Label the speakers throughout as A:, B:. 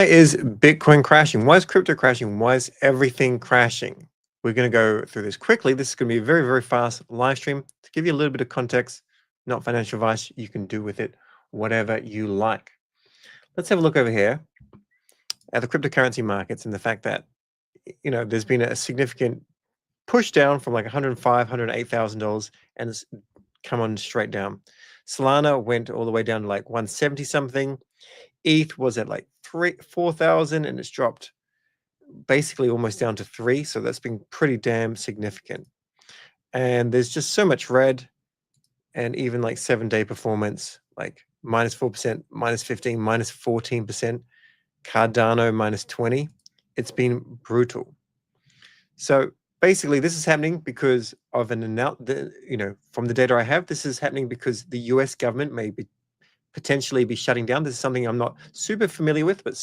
A: Why is Bitcoin crashing? Why is crypto crashing? Why is everything crashing? We're going to go through this quickly. This is going to be a very, very fast live stream to give you a little bit of context, not financial advice. You can do with it whatever you like. Let's have a look over here at the cryptocurrency markets and the fact that, there's been a significant push down from like $105,000, $108,000, and it's come on straight down. Solana went all the way down to like 170 something. ETH was at like 4,000 and it's dropped basically almost down to 3. So that's been pretty damn significant. And there's just so much red, and even like 7-day performance, like -4%, -15, -14%, Cardano -20. It's been brutal. So basically, this is happening because of from the data I have, this is happening because the US government may potentially be shutting down. This is something I'm not super familiar with, but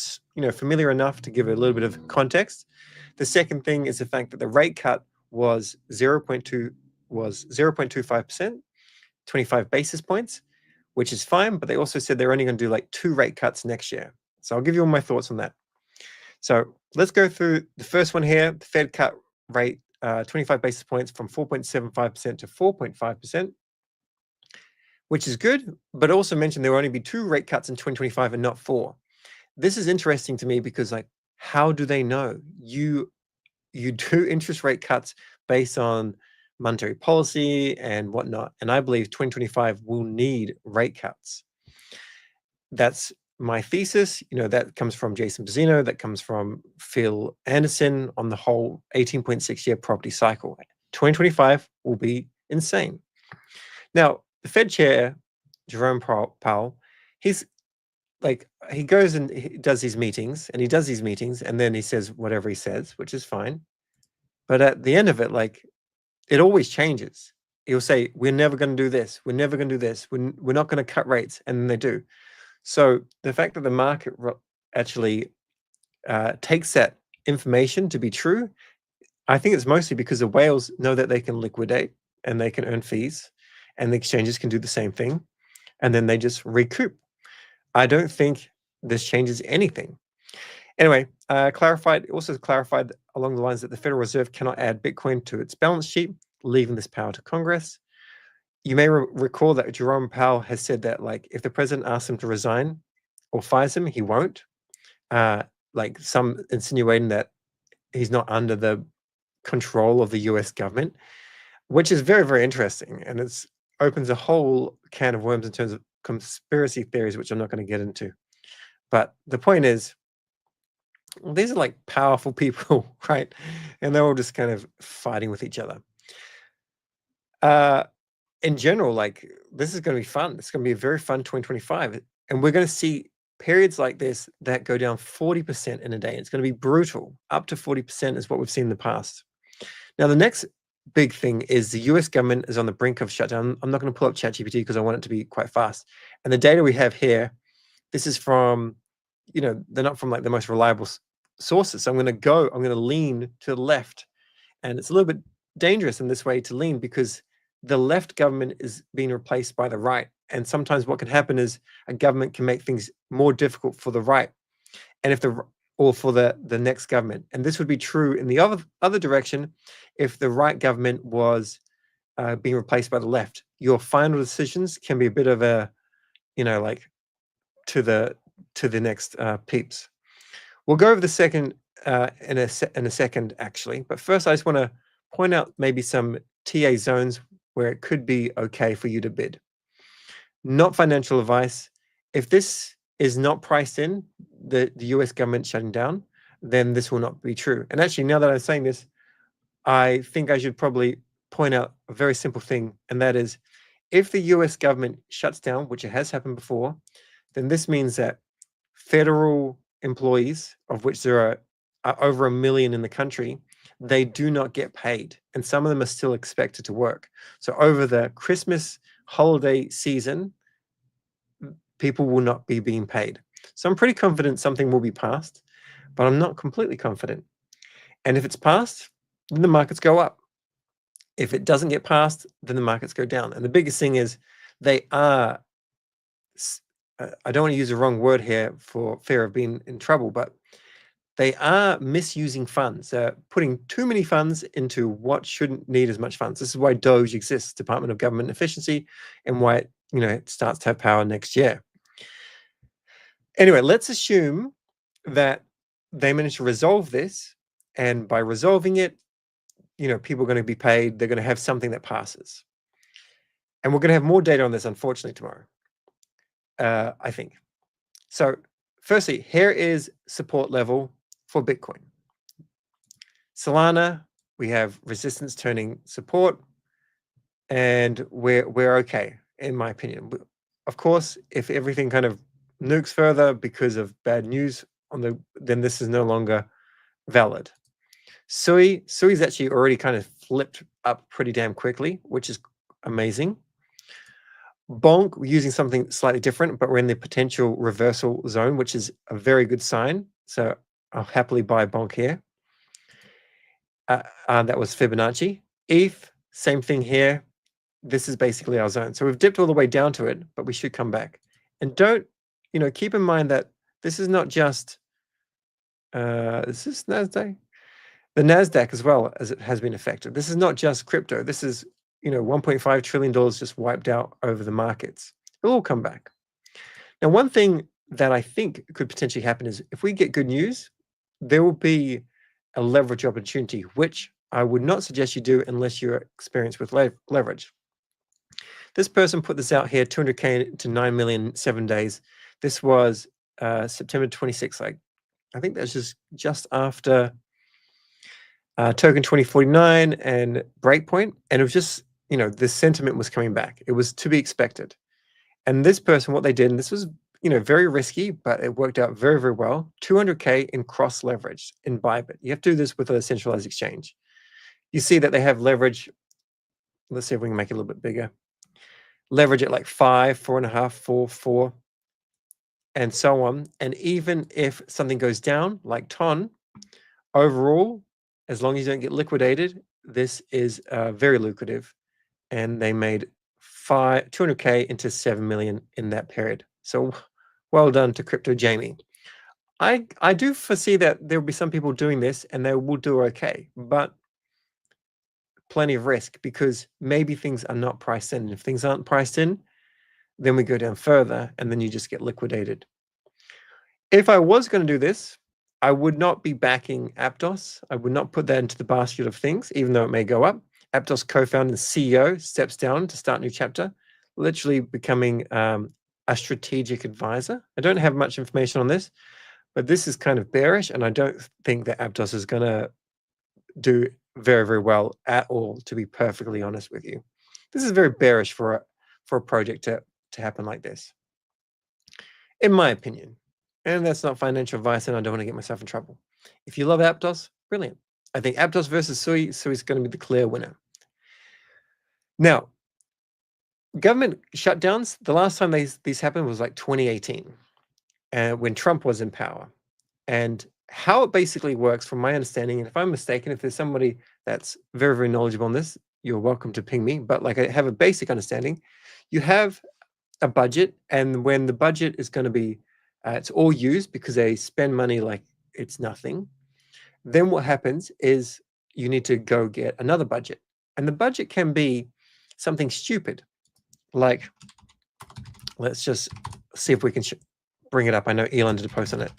A: familiar enough to give a little bit of context. The second thing is the fact that the rate cut was 0.25%, 25 basis points, which is fine, but they also said they're only going to do like 2 rate cuts next year. So I'll give you all my thoughts on that. So let's go through the first one here. The Fed cut rate 25 basis points from 4.75% to 4.5%. Which is good, but also mentioned there will only be 2 rate cuts in 2025 and not 4. This is interesting to me because, like, how do they know? You do interest rate cuts based on monetary policy and whatnot, and I believe 2025 will need rate cuts. That's my thesis. That comes from Jason Bazzino, that comes from Phil Anderson on the whole 18.6-year property cycle. 2025 will be insane. Now, the Fed chair, Jerome Powell, he's like, he goes and he does these meetings, and then he says whatever he says, which is fine. But at the end of it, like, it always changes. He'll say, we're never going to do this. We're never going to do this. We're not going to cut rates. And then they do. So the fact that the market actually takes that information to be true, I think it's mostly because the whales know that they can liquidate and they can earn fees, and the exchanges can do the same thing, and then they just recoup. I don't think this changes anything. Anyway, also clarified along the lines that the Federal Reserve cannot add Bitcoin to its balance sheet, leaving this power to Congress. You may recall that Jerome Powell has said that, like, if the president asks him to resign or fires him, he won't. Like, some insinuating that he's not under the control of the US government, which is very, very interesting. And it opens a whole can of worms in terms of conspiracy theories, which I'm not going to get into. But the point is, these are like powerful people, right? And they're all just kind of fighting with each other. In general, like, this is going to be fun. It's going to be a very fun 2025. And we're going to see periods like this that go down 40% in a day. It's going to be brutal. Up to 40% is what we've seen in the past. Now, the next big thing is the US government is on the brink of shutdown. I'm not going to pull up ChatGPT because I want it to be quite fast. And the data we have here, this is from, they're not from like the most reliable sources. So I'm going to lean to the left. And it's a little bit dangerous in this way to lean because the left government is being replaced by the right. And sometimes what can happen is a government can make things more difficult for the right. And for the next government. And this would be true in the other direction if the right government was being replaced by the left. Your final decisions can be a bit of a, like, to the next peeps. We'll go over the second in a second, actually. But first, I just want to point out maybe some TA zones where it could be okay for you to bid. Not financial advice. If this is not priced in, the US government shutting down, then this will not be true. And actually, now that I'm saying this, I think I should probably point out a very simple thing, and that is, if the US government shuts down, which it has happened before, then this means that federal employees, of which there are over 1 million in the country, they do not get paid, and some of them are still expected to work. So over the Christmas holiday season, people will not be being paid. So I'm pretty confident something will be passed, but I'm not completely confident. And if it's passed, then the markets go up. If it doesn't get passed, then the markets go down. And the biggest thing is they are I don't want to use the wrong word here for fear of being in trouble, but they are misusing funds, putting too many funds into what shouldn't need as much funds. This is why Doge exists, Department of Government Efficiency, and why it starts to have power next year. Anyway, let's assume that they manage to resolve this, and by resolving it, people are going to be paid. They're going to have something that passes, and we're going to have more data on this, unfortunately, tomorrow. I think. So, firstly, here is support level for Bitcoin. Solana, we have resistance turning support, and we're okay, in my opinion. Of course, if everything kind of nukes further because of bad news then this is no longer valid. Sui's actually already kind of flipped up pretty damn quickly, which is amazing. Bonk, we're using something slightly different, but we're in the potential reversal zone, which is a very good sign. So I'll happily buy Bonk here. That was Fibonacci. ETH, same thing here. This is basically our zone. So we've dipped all the way down to it, but we should come back. And keep in mind that this is not just, this is NASDAQ. The NASDAQ as well, as it has been affected. This is not just crypto. This is, $1.5 trillion just wiped out over the markets. It'll all come back. Now, one thing that I think could potentially happen is if we get good news, there will be a leverage opportunity, which I would not suggest you do unless you're experienced with leverage. This person put this out here, 200K to 9 million, 7 days. This was September 26th. I think that's just after Token 2049 and Breakpoint. And it was just, the sentiment was coming back. It was to be expected. And this person, what they did, and this was, very risky, but it worked out very, very well. 200K in cross leverage in Bybit. You have to do this with a centralized exchange. You see that they have leverage. Let's see if we can make it a little bit bigger. Leverage at like 5, 4.5, 4, and so on. And even if something goes down, like TON, overall, as long as you don't get liquidated, this is very lucrative. And they made 200K into 7 million in that period. So well done to Crypto Jamie. I do foresee that there will be some people doing this and they will do okay, but plenty of risk because maybe things are not priced in. If things aren't priced in, then we go down further and then you just get liquidated. If I was going to do this, I would not be backing Aptos. I would not put that into the basket of things, even though it may go up. Aptos co-founder and CEO steps down to start a new chapter, literally becoming a strategic advisor. I don't have much information on this, but this is kind of bearish, and I don't think that Aptos is going to do very, very well at all, to be perfectly honest with you. This is very bearish for a project to happen like this, in my opinion. And that's not financial advice, and I don't want to get myself in trouble. If you love Aptos, brilliant. I think Aptos versus Sui, Sui's going to be the clear winner. Now, government shutdowns, the last time these happened was like 2018, when Trump was in power. And how it basically works, from my understanding, and if I'm mistaken, if there's somebody that's very, very knowledgeable on this, you're welcome to ping me. But I have a basic understanding. You have a budget, and when the budget is going to be, it's all used because they spend money like it's nothing. Then what happens is you need to go get another budget. And the budget can be something stupid. Like, let's just see if we can bring it up. I know Elon did a post on it.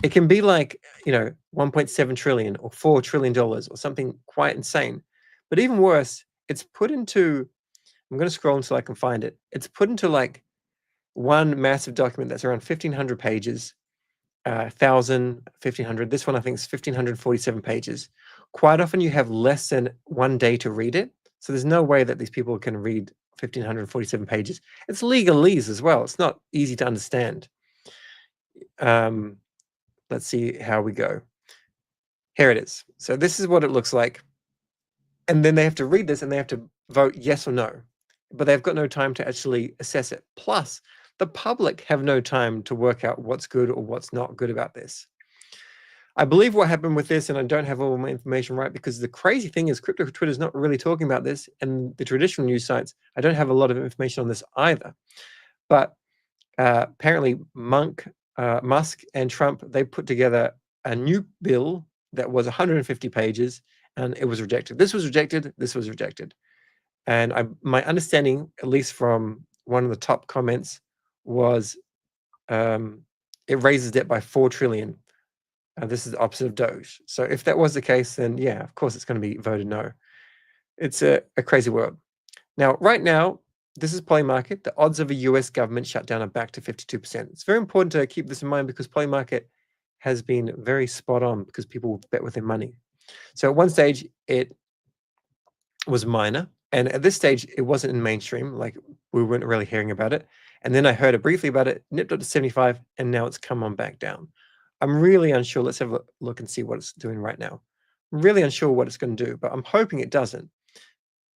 A: It can be like, 1.7 trillion or $4 trillion or something quite insane. But even worse, it's put into, I'm going to scroll until I can find it. It's put into like one massive document that's around 1,500 pages, 1,000, 1,500. This one, I think, is 1,547 pages. Quite often you have less than 1 day to read it. So there's no way that these people can read 1,547 pages. It's legalese as well. It's not easy to understand. Let's see how we go. Here it is. So this is what it looks like. And then they have to read this and they have to vote yes or no. But they've got no time to actually assess it. Plus, the public have no time to work out what's good or what's not good about this. I believe what happened with this, and I don't have all my information right, because the crazy thing is crypto Twitter is not really talking about this, and the traditional news sites, I don't have a lot of information on this either. But apparently Musk and Trump, they put together a new bill that was 150 pages, and it was rejected. This was rejected. This was rejected. And my understanding, at least from one of the top comments, was it raises debt by 4 trillion. This is the opposite of Doge. So if that was the case, then yeah, of course it's going to be voted no. It's a crazy world. Now, right now, this is Polymarket. The odds of a US government shutdown are back to 52%. It's very important to keep this in mind because Polymarket has been very spot on because people bet with their money. So at one stage, it was minor. And at this stage, it wasn't in mainstream. Like, we weren't really hearing about it. And then I heard it briefly about it, nipped up to 75, and now it's come on back down. I'm really unsure. Let's have a look and see what it's doing right now. I'm really unsure what it's going to do, but I'm hoping it doesn't,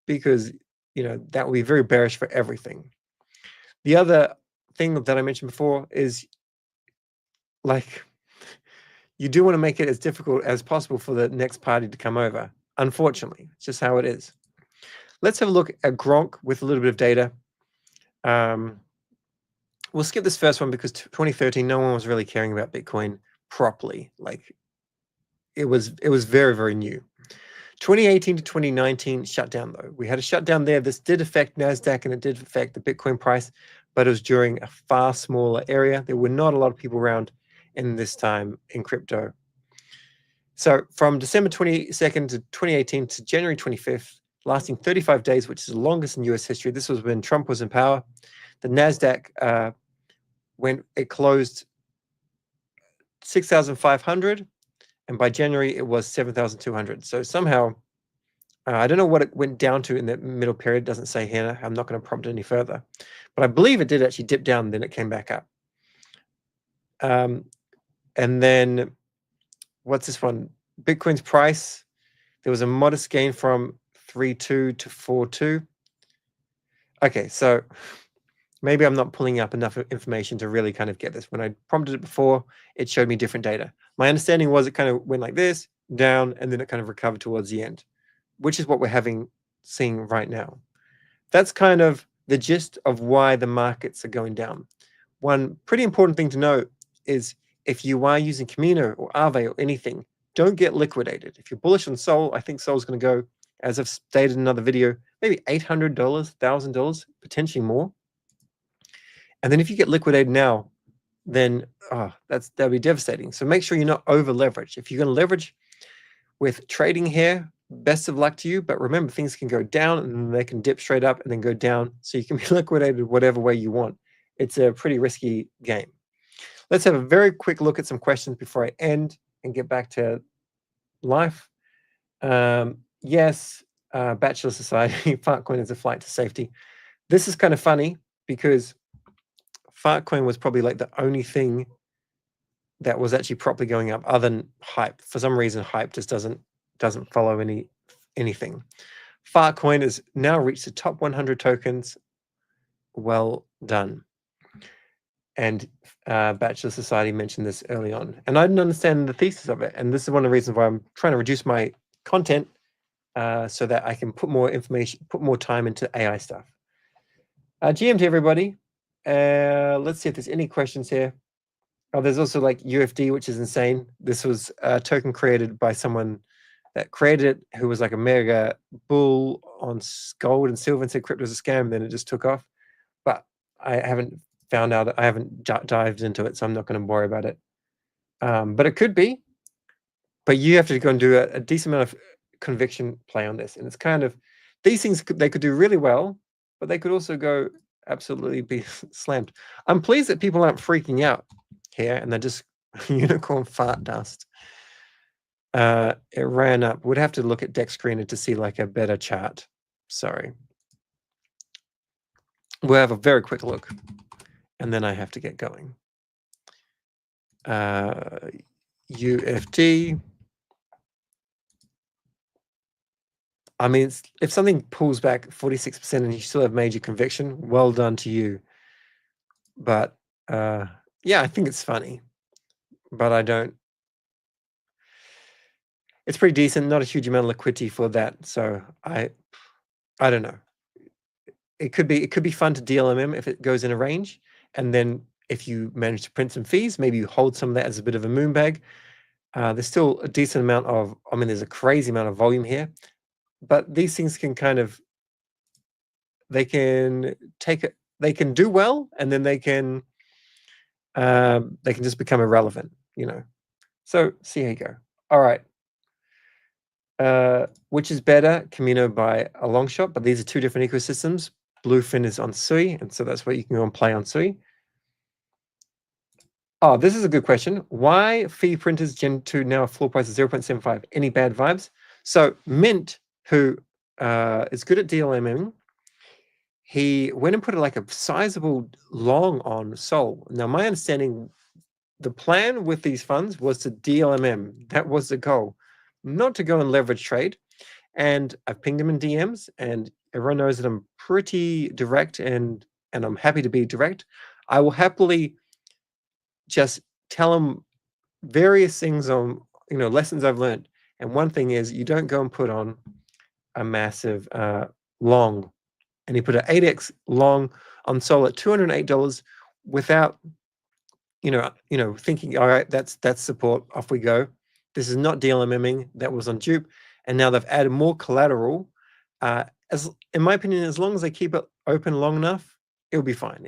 A: because that will be very bearish for everything. The other thing that I mentioned before is, like, you do want to make it as difficult as possible for the next party to come over. Unfortunately, it's just how it is. Let's have a look at Gronk with a little bit of data. We'll skip this first one because 2013, no one was really caring about Bitcoin properly. Like, it was very, very new. 2018 to 2019 shutdown, though. We had a shutdown there. This did affect NASDAQ and it did affect the Bitcoin price, but it was during a far smaller area. There were not a lot of people around in this time in crypto. So from December 22nd to 2018 to January 25th, lasting 35 days, which is the longest in US history. This was when Trump was in power. The NASDAQ, when it closed 6,500, and by January it was 7,200. So somehow, I don't know what it went down to in that middle period. It doesn't say here. I'm not going to prompt it any further, but I believe it did actually dip down, and then it came back up. And then, what's this one? Bitcoin's price, there was a modest gain from 3.2 to 4.2. Okay, so maybe I'm not pulling up enough information to really kind of get this. When I prompted it before, it showed me different data. My understanding was it kind of went like this, down, and then it kind of recovered towards the end, which is what we're seeing right now. That's kind of the gist of why the markets are going down. One pretty important thing to note is, if you are using Camino or Aave or anything, don't get liquidated. If you're bullish on Sol, I think Sol's going to go, as I've stated in another video, maybe $800, $1,000, potentially more. And then if you get liquidated now, then that'll be devastating. So make sure you're not over leveraged. If you're going to leverage with trading here, best of luck to you. But remember, things can go down and they can dip straight up and then go down. So you can be liquidated whatever way you want. It's a pretty risky game. Let's have a very quick look at some questions before I end and get back to life. Yes, Bachelor Society, Fartcoin is a flight to safety. This is kind of funny because Fartcoin was probably like the only thing that was actually properly going up other than Hype. For some reason, Hype just doesn't follow anything. Fartcoin has now reached the top 100 tokens. Well done. And Bachelor Society mentioned this early on, and I didn't understand the thesis of it. And this is one of the reasons why I'm trying to reduce my content so that I can put more information, put more time into AI stuff. GM to everybody. Let's see if there's any questions here. Oh, there's also like UFD, which is insane. This was a token created by someone that created it, who was like a mega bull on gold and silver and said crypto is a scam. And then it just took off. But I haven't found out. I haven't dived into it, so I'm not going to worry about it. But it could be. But you have to go and do a decent amount of conviction play on this. And it's kind of, these things, they could do really well, but they could also go absolutely be slammed. I'm pleased that people aren't freaking out here and they're just unicorn fart dust. It ran up. Would have to look at Dex Screener to see like a better chart. Sorry. We'll have a very quick look and then I have to get going. UFD. I mean, if something pulls back 46% and you still have major conviction, well done to you. But yeah, I think it's funny, but I don't. It's pretty decent, not a huge amount of liquidity for that. So I don't know. It could be fun to DLM if it goes in a range, and then if you manage to print some fees, maybe you hold some of that as a bit of a moon bag. There's still a decent amount of, I mean, there's a crazy amount of volume here, but these things can kind of, they can take it, they can do well, and then they can just become irrelevant, you know. So see how you go. All right. Which is better? Camino by a long shot, but these are two different ecosystems. Bluefin is on Sui, and so that's where you can go and play on Sui. Oh, this is a good question. Why fee printers Gen 2 now floor price of 0.75? Any bad vibes? So Mint, who is good at DLMing, he went and put like a sizable long on Sol. Now, my understanding, the plan with these funds was to DLMM. That was the goal, not to go and leverage trade. And I've pinged him in DMs, and everyone knows that I'm pretty direct, and I'm happy to be direct. I will happily just tell him various things on, you know, lessons I've learned. And one thing is, you don't go and put on a massive long. And he put an 8x long on Sol at $208 without, you know, thinking, all right, that's support, off we go. This is not DLMMing. That was on dupe, and now they've added more collateral. As in my opinion, as long as they keep it open long enough, it'll be fine.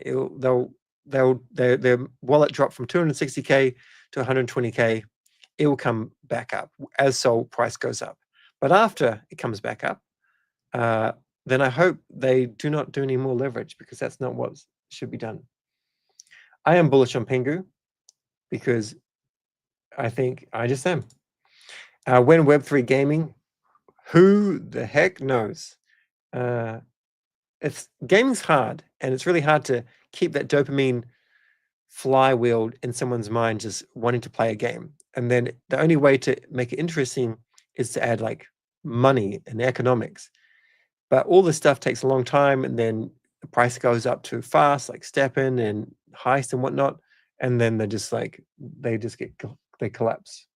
A: Their wallet drop from 260K to 120K. It will come back up as Sol price goes up. But after it comes back up, then I hope they do not do any more leverage, because that's not what should be done. I am bullish on Pengu because I think I just am. When Web3 gaming, who the heck knows? Gaming's hard, and it's really hard to keep that dopamine flywheel in someone's mind just wanting to play a game. And then the only way to make it interesting is to add like money and economics. But all this stuff takes a long time, and then the price goes up too fast, like Steppen and Heist and whatnot, and then they collapse.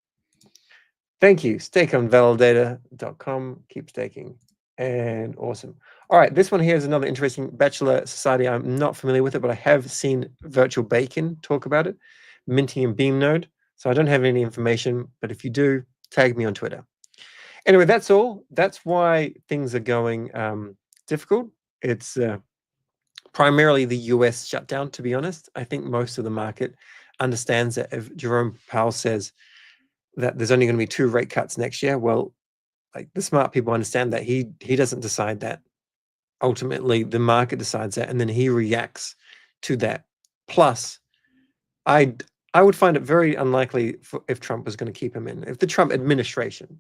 A: Thank you. Stake on validator.com. Keep staking. And awesome. All right, this one here is another interesting Bachelor Society. I'm not familiar with it, but I have seen Virtual Bacon talk about it, minting in Beamnode. So I don't have any information, but if you do, tag me on Twitter. Anyway, that's all. That's why things are going difficult. It's primarily the US shutdown, to be honest. I think most of the market understands that if Jerome Powell says that there's only going to be 2 rate cuts next year, well, like the smart people understand that he doesn't decide that. Ultimately, the market decides that, and then he reacts to that. Plus, I would find it very unlikely if Trump was going to keep him in. If the Trump administration,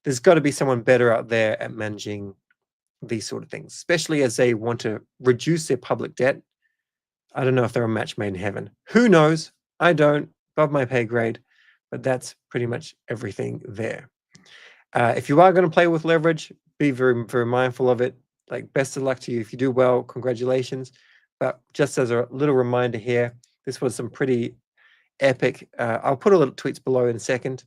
A: there's got to be someone better out there at managing these sort of things, especially as they want to reduce their public debt. I don't know if they're a match made in heaven. Who knows? I don't, above my pay grade, but that's pretty much everything there. If you are going to play with leverage, be very, very mindful of it. Like, best of luck to you. If you do well, congratulations. But just as a little reminder here, this was some pretty epic. I'll put a little tweets below in a second.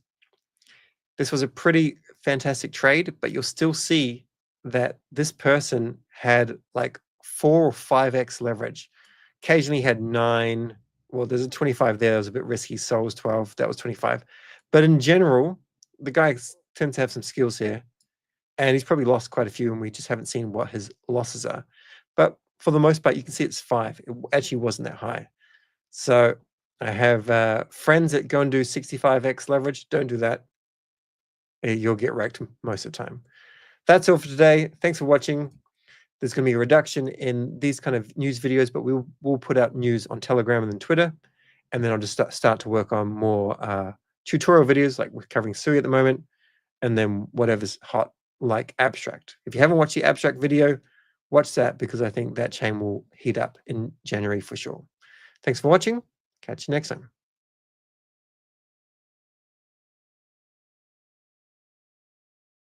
A: This was a pretty fantastic trade, but you'll still see that this person had like 4 or 5x leverage. Occasionally had 9. Well, there's a 25 there. That was a bit risky. Sol was 12. That was 25. But in general, the guy tends to have some skills here. And he's probably lost quite a few, and we just haven't seen what his losses are. But for the most part, you can see it's 5. It actually wasn't that high. So I have friends that go and do 65x leverage. Don't do that. You'll get wrecked most of the time. That's all for today. Thanks for watching. There's going to be a reduction in these kind of news videos, but we'll put out news on Telegram and then Twitter. And then I'll just start to work on more tutorial videos, like we're covering Sui at the moment, and then whatever's hot, like Abstract. If you haven't watched the Abstract video, watch that, because I think that chain will heat up in January for sure. Thanks for watching. Catch you next time.